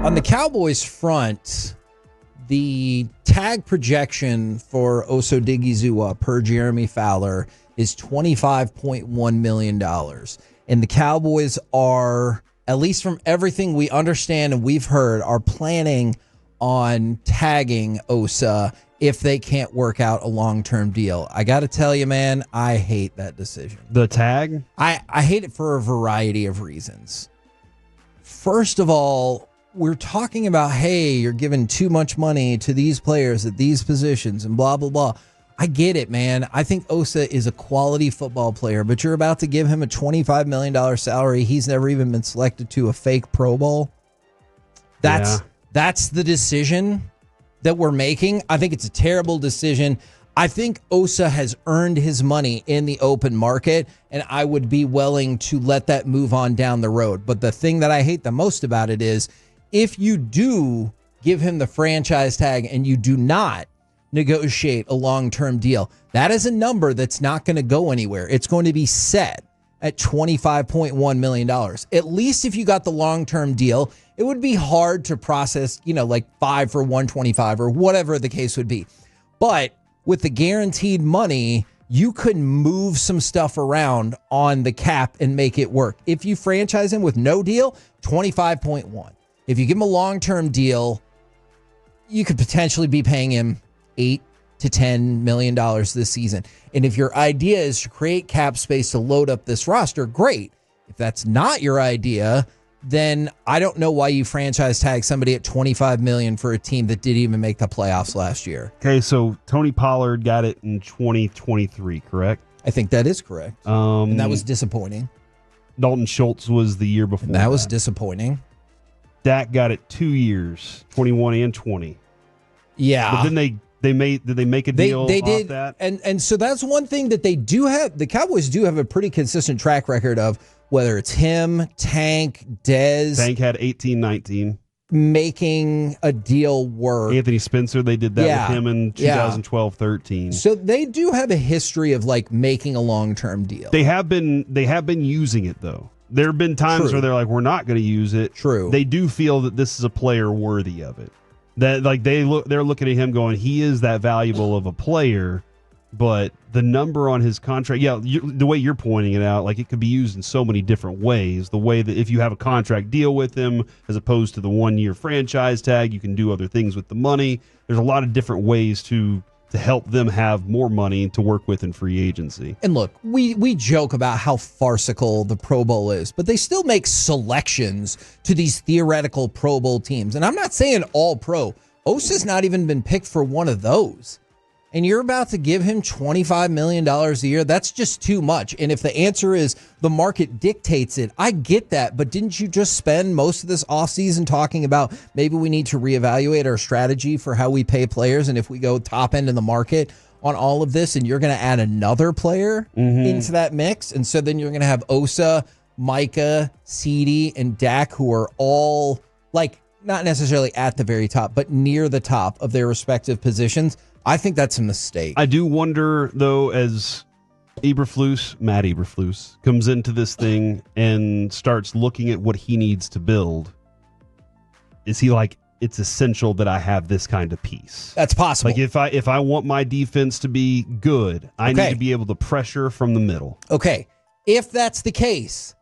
On the Cowboys front, the tag projection for Osa Odighizuwa per Jeremy Fowler is $25.1 million. And the Cowboys are, at least from everything we understand and we've heard, are planning on tagging Osa if they can't work out a long-term deal. I got to tell you, man, I hate that decision. The tag? I hate it for a variety of reasons. First of all, we're talking about, hey, you're giving too much money to these players at these positions and blah, blah, blah. I get it, man. I think Osa is a quality football player, but you're about to give him a $25 million salary. He's never even been selected to a fake Pro Bowl. That's the decision that we're making. I think it's a terrible decision. I think Osa has earned his money in the open market, and I would be willing to let that move on down the road. But the thing that I hate the most about it is, if you do give him the franchise tag and you do not negotiate a long-term deal, that is a number that's not going to go anywhere. It's going to be set at $25.1 million. At least if you got the long-term deal, it would be hard to process, like 5 for 125 or whatever the case would be. But with the guaranteed money, you could move some stuff around on the cap and make it work. If you franchise him with no deal, 25.1. If you give him a long-term deal, you could potentially be paying him $8 to $10 million this season. And if your idea is to create cap space to load up this roster, great. If that's not your idea, then I don't know why you franchise tag somebody at $25 million for a team that didn't even make the playoffs last year. Okay, so Tony Pollard got it in 2023, correct? I think that is correct. And that was disappointing. Dalton Schultz was the year before. That was disappointing. Dak got it 2 years, 21 and 20. Yeah. But then did they make a deal they off did, that? And so that's one thing that they do have. The Cowboys do have a pretty consistent track record of, whether it's him, Tank, Dez. Tank had 18-19. Making a deal work. Anthony Spencer, they did that with him in 2012-13. So they do have a history of making a long-term deal. They have been using it though. There have been times where they're like, we're not going to use it. True. They do feel that this is a player worthy of it. That they're looking at him going, he is that valuable of a player, but the number on his contract, the way you're pointing it out, it could be used in so many different ways. The way that if you have a contract deal with him, as opposed to the 1-year franchise tag, you can do other things with the money. There's a lot of different ways to help them have more money to work with in free agency. And look, we joke about how farcical the Pro Bowl is, but they still make selections to these theoretical Pro Bowl teams. And I'm not saying all pro. Osa's not even been picked for one of those. And you're about to give him $25 million a year. That's just too much. And if the answer is the market dictates it, I get that. But didn't you just spend most of this offseason talking about maybe we need to reevaluate our strategy for how we pay players? And if we go top end in the market on all of this, and you're going to add another player into that mix. And so then you're going to have Osa, Micah, CeeDee, and Dak, who are all not necessarily at the very top, but near the top of their respective positions. I think that's a mistake. I do wonder, though, as Matt Eberflus, comes into this thing and starts looking at what he needs to build, is he it's essential that I have this kind of piece? That's possible. If I want my defense to be good, I need to be able to pressure from the middle. Okay. If that's the case,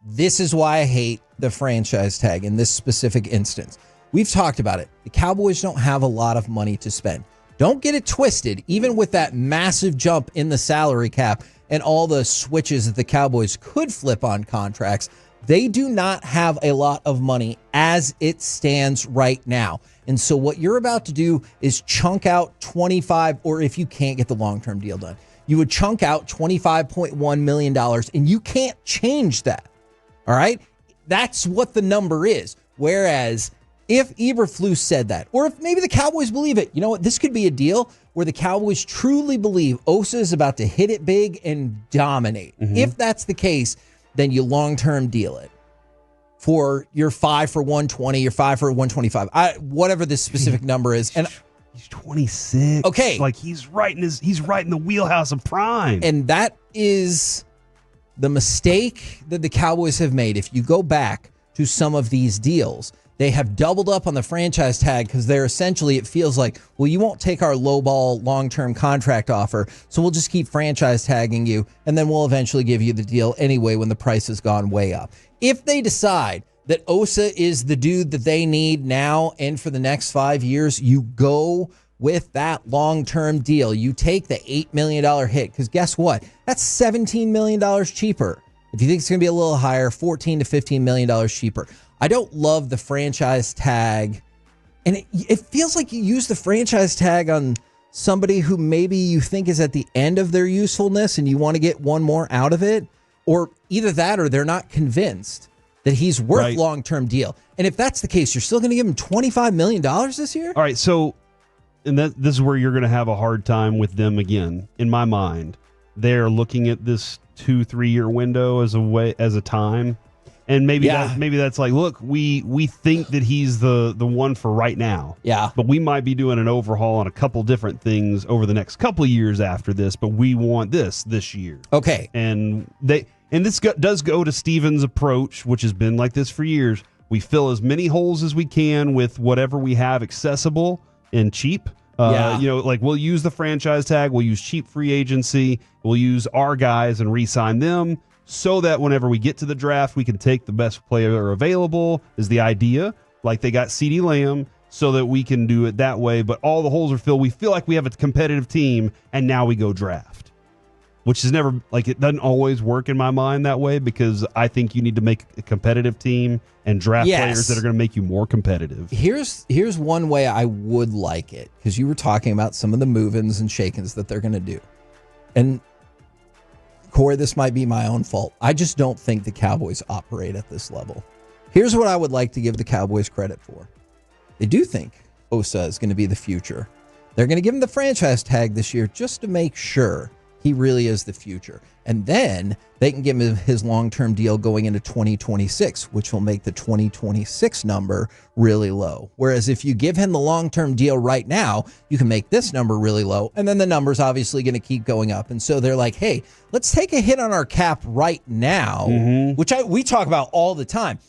this is why I hate the franchise tag in this specific instance. We've talked about it. The Cowboys don't have a lot of money to spend. Don't get it twisted. Even with that massive jump in the salary cap and all the switches that the Cowboys could flip on contracts, they do not have a lot of money as it stands right now. And so what you're about to do is chunk out 25, or if you can't get the long-term deal done, you would chunk out $25.1 million, and you can't change that. All right? That's what the number is. Whereas if Eberflus said that, or if maybe the Cowboys believe it, you know what? This could be a deal where the Cowboys truly believe Osa is about to hit it big and dominate. If that's the case, then you long-term deal it for your 5 for 120, your 5 for 125, whatever this specific number is. And he's 26. Okay, he's right in the wheelhouse of prime. And that is the mistake that the Cowboys have made. If you go back to some of these deals, They have doubled up on the franchise tag because they're essentially, it feels like, well, you won't take our lowball long-term contract offer, so we'll just keep franchise tagging you, and then we'll eventually give you the deal anyway when the price has gone way up. If they decide that Osa is the dude that they need now and for the next 5 years, you go with that long-term deal. You take the $8 million hit, because guess what? That's $17 million cheaper. If you think it's going to be a little higher, $14 to $15 million cheaper. I don't love the franchise tag, and it feels like you use the franchise tag on somebody who maybe you think is at the end of their usefulness and you want to get one more out of it, or either that or they're not convinced that he's worth long-term deal. And if that's the case, you're still going to give him $25 million this year? All right, so and this is where you're going to have a hard time with them again, in my mind. They're looking at this 2-3 year window as a time. And maybe that's like, look, we think that he's the one for right now. Yeah. But we might be doing an overhaul on a couple different things over the next couple of years after this, but we want this year. Okay. And this does go to Steven's approach, which has been like this for years. We fill as many holes as we can with whatever we have accessible and cheap. Like we'll use the franchise tag, we'll use cheap free agency, we'll use our guys and re-sign them, so that whenever we get to the draft, we can take the best player available, is the idea. Like they got CeeDee Lamb, so that we can do it that way. But all the holes are filled. We feel like we have a competitive team, and now we go draft. Which is never, like, it doesn't always work in my mind that way, because I think you need to make a competitive team and draft players that are going to make you more competitive. Here's one way I would like it, because you were talking about some of the move-ins and shake-ins that they're going to do. And Corey, this might be my own fault. I just don't think the Cowboys operate at this level. Here's what I would like to give the Cowboys credit for. They do think Osa is going to be the future. They're going to give him the franchise tag this year just to make sure he really is the future. And then they can give him his long-term deal going into 2026, which will make the 2026 number really low. Whereas if you give him the long-term deal right now, you can make this number really low, and then the number's obviously going to keep going up. And so they're like, hey, let's take a hit on our cap right now, which we talk about all the time.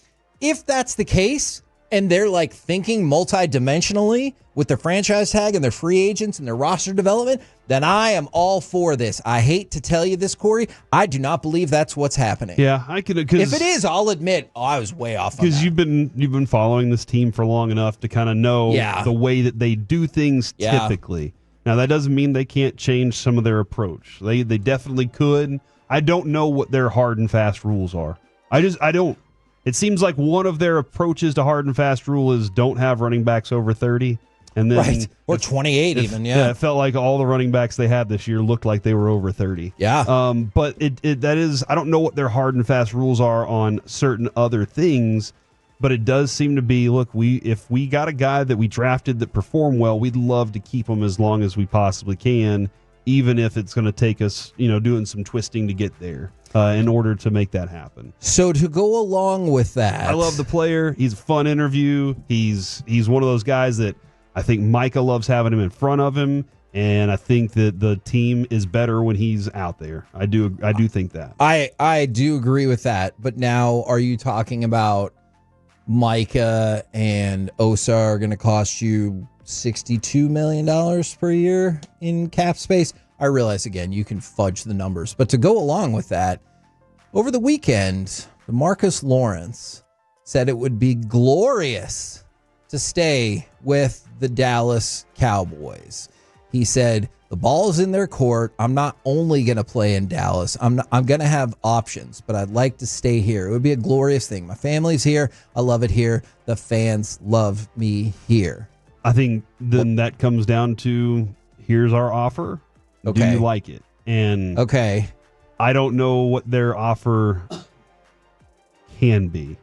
If that's the case, and they're like thinking multi-dimensionally with their franchise tag and their free agents and their roster development, then I am all for this. I hate to tell you this, Corey. I do not believe that's what's happening. Yeah, I can. If it is, I'll admit, I was way off on that. Because you've been following this team for long enough to kind of know the way that they do things typically. Now, that doesn't mean they can't change some of their approach. They definitely could. I don't know what their hard and fast rules are. I don't. It seems like one of their approaches to hard and fast rule is don't have running backs over 30. And then or 28 even, it felt like all the running backs they had this year looked like they were over 30. Yeah. But that is, I don't know what their hard and fast rules are on certain other things, but it does seem to be, look, if we got a guy that we drafted that performed well, we'd love to keep him as long as we possibly can, even if it's going to take us, doing some twisting to get there. In order to make that happen. So to go along with that, I love the player. He's a fun interview. He's one of those guys that I think Micah loves having him in front of him, and I think that the team is better when he's out there. I do think that. I do agree with that. But now, are you talking about Micah and Osa are going to cost you $62 million per year in cap space? I realize, again, you can fudge the numbers. But to go along with that, over the weekend, DeMarcus Lawrence said it would be glorious to stay with the Dallas Cowboys. He said, the ball's in their court. I'm not only going to play in Dallas. I'm going to have options, but I'd like to stay here. It would be a glorious thing. My family's here. I love it here. The fans love me here. I think then that comes down to, here's our offer. Okay. Do you like it? And I don't know what their offer can be.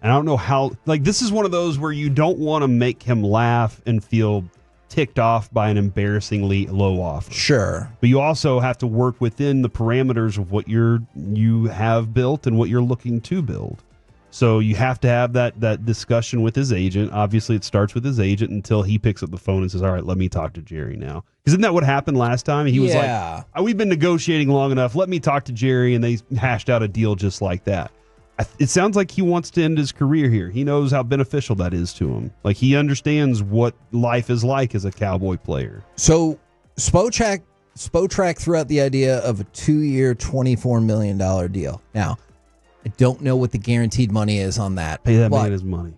And I don't know how, this is one of those where you don't want to make him laugh and feel ticked off by an embarrassingly low offer. Sure. But you also have to work within the parameters of what you have built and what you're looking to build. So you have to have that discussion with his agent. Obviously, it starts with his agent until he picks up the phone and says, all right, let me talk to Jerry now. Because isn't that what happened last time? He was like, we've been negotiating long enough. Let me talk to Jerry. And they hashed out a deal just like that. it sounds like he wants to end his career here. He knows how beneficial that is to him. Like, he understands what life is like as a Cowboy player. So Spotrac threw out the idea of a 2-year, $24 million deal. Now, I don't know what the guaranteed money is on that. Pay that man his money.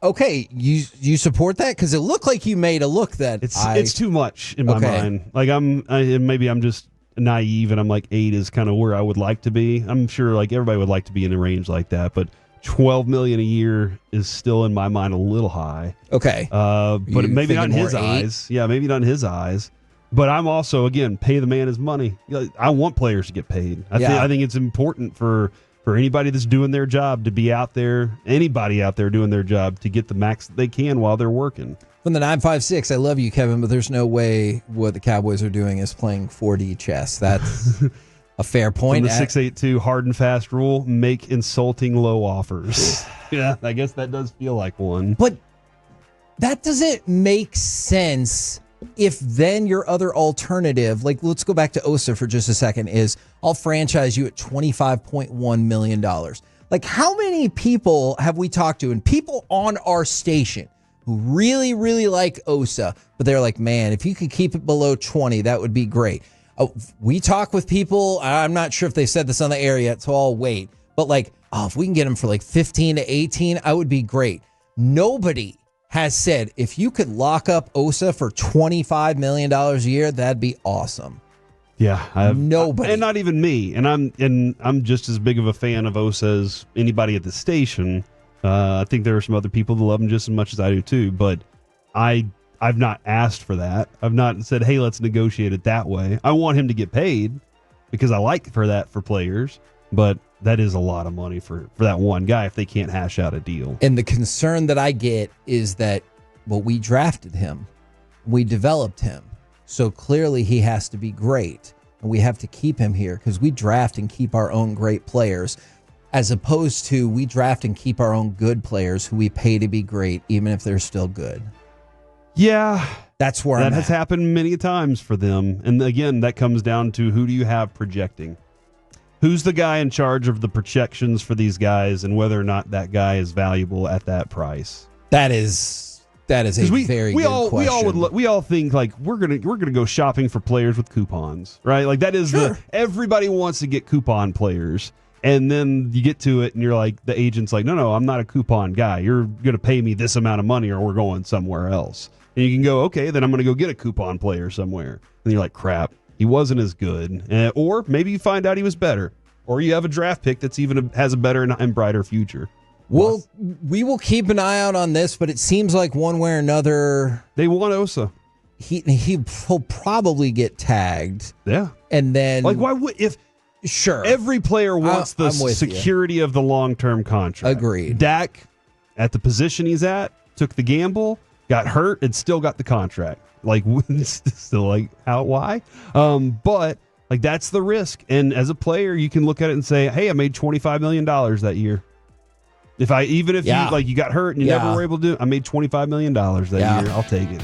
Okay, you support that? Because it looked like you made a look that it's too much in my mind. Like, maybe I'm just naive, and I'm like, 8 is kind of where I would like to be. I'm sure like everybody would like to be in a range like that, but $12 million a year is still in my mind a little high. Okay, but maybe not in his eyes. Yeah, maybe not in his eyes. But I'm also, again, pay the man his money. I want players to get paid. I think it's important for anybody that's doing their job to be out there, anybody out there doing their job, to get the max that they can while they're working. From the 956, I love you, Kevin, but there's no way what the Cowboys are doing is playing 4D chess. That's a fair point. From the 682 hard and fast rule, make insulting low offers. Yeah, I guess that does feel like one. But that doesn't make sense if then your other alternative, like let's go back to Osa for just a second, is I'll franchise you at $25.1 million. Like, how many people have we talked to, and people on our station who really, really like Osa, but they're like, man, if you could keep it below 20, that would be great. We talk with people, I'm not sure if they said this on the air yet, so I'll wait. But like, if we can get him for like 15 to 18, I would be great. Nobody has said, if you could lock up Osa for $25 million a year, that'd be awesome. Yeah, nobody, and not even me. And I'm just as big of a fan of Osa as anybody at the station. I think there are some other people that love him just as much as I do too. But I've not asked for that. I've not said, hey, let's negotiate it that way. I want him to get paid because I like for players. But that is a lot of money for that one guy if they can't hash out a deal. And the concern that I get is that, well, we drafted him. We developed him. So clearly he has to be great. And we have to keep him here because we draft and keep our own great players, as opposed to we draft and keep our own good players who we pay to be great, even if they're still good. Yeah. That's where that has happened many times for them. And again, that comes down to who do you have projecting? Who's the guy in charge of the projections for these guys, and whether or not that guy is valuable at that price? That is a very good question. We all think like we're gonna go shopping for players with coupons, right? Like that is everybody wants to get coupon players, and then you get to it and you're like, the agent's like, no, I'm not a coupon guy. You're gonna pay me this amount of money, or we're going somewhere else. And you can go, okay, then I'm gonna go get a coupon player somewhere. And you're like, crap. He wasn't as good, or maybe you find out he was better, or you have a draft pick that's even has a better and brighter future. We will keep an eye out on this, but it seems like one way or another they want Osa. He'll probably get tagged. Yeah, and then like why would if sure every player wants the security of the long-term contract. Agreed. Dak at the position he's at took the gamble, got hurt, and still got the contract. Like, still like, how, why? But like, that's the risk. And as a player, you can look at it and say, hey, I made $25 million that year. If you got hurt and you never were able to do it, I made $25 million that year. I'll take it.